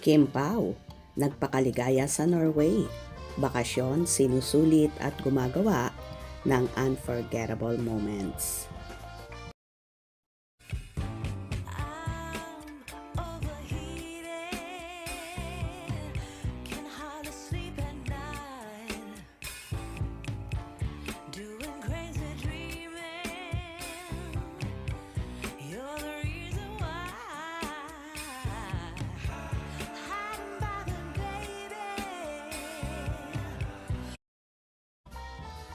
Kim Pao, nagpakaligaya sa Norway. Bakasyon, sinusulit at gumagawa ng unforgettable moments.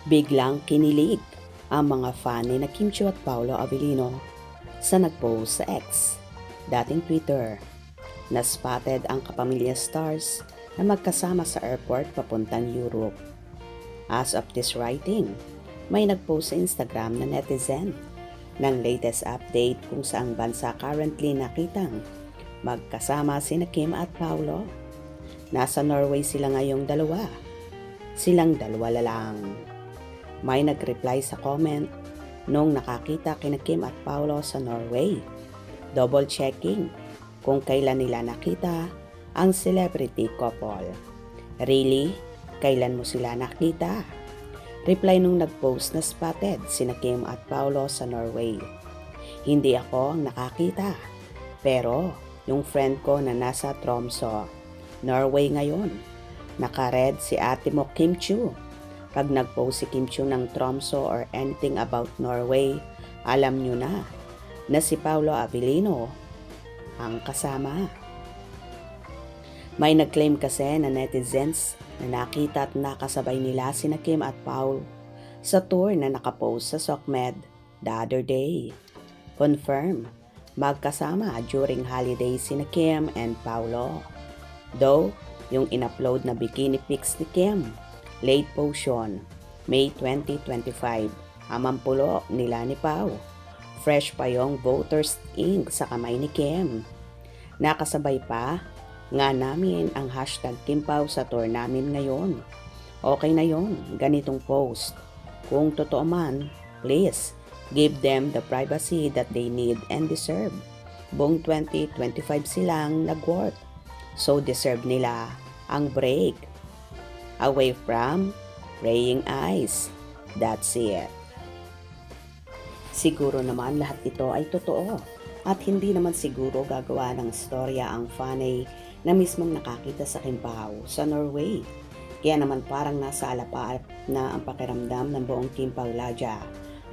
Biglang kinilig ang mga fan ni na Kim Chiu at Paolo Avellino sa nagpost sa X, dating Twitter, na spotted ang kapamilya stars na magkasama sa airport papuntang Europe. As of this writing, may nagpost sa Instagram na netizen ng latest update kung saang bansa currently nakitang magkasama sina Kim at Paolo. Nasa Norway sila ngayong dalawa. Silang dalawa lang. May nag-reply sa comment nung nakakita kina Kim at Paolo sa Norway. Double checking kung kailan nila nakita ang celebrity couple. Really? Kailan mo sila nakita? Reply nung nag-post na spotted sina Kim at Paolo sa Norway. Hindi ako ang nakakita. Pero yung friend ko na nasa Tromsø, Norway ngayon, naka-red si ate mo Kim Chiu. Pag nag-post si Kim Chiu ng Tromsø or anything about Norway, alam nyo na si Paolo Avellino ang kasama. May nag-claim kasi na netizens na nakita at nakasabay nila sina Kim at Paul sa tour na nakapost sa SOCMED the other day. Confirm, magkasama during holiday sina Kim and Paolo. Though, yung in-upload na bikini pics ni Kim, late post yun, May 2025, amampulo nila ni Pao. Fresh pa yung voters ink sa kamay ni Kim. Nakasabay pa nga namin ang hashtag Kim Pao sa tour namin ngayon. Okay na yon, ganitong post. Kung totoo man, please, give them the privacy that they need and deserve. Buong 2025 silang nag-work, so deserve nila ang break. Away from praying eyes. That's it. Siguro naman lahat ito ay totoo at hindi naman siguro gagawa ng storya ang fanay na mismong nakakita sa Kim Pao sa Norway. Kaya naman parang nasa alapaap na ang pakiramdam ng buong Kim Pao Ladya.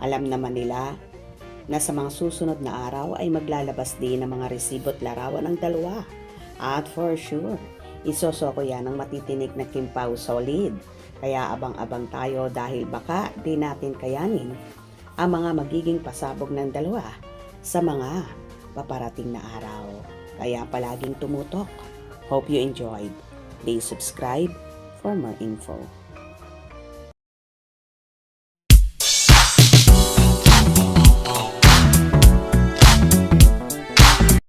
Alam naman nila na sa mga susunod na araw ay maglalabas din ng mga resibo't larawan ng dalawa. At for sure, isosoko yan ng matitinik na Kim Pao solid. Kaya abang-abang tayo dahil baka di natin kayanin ang mga magiging pasabog ng dalawa sa mga paparating na araw. Kaya palaging tumutok. Hope you enjoyed. Please subscribe for more info.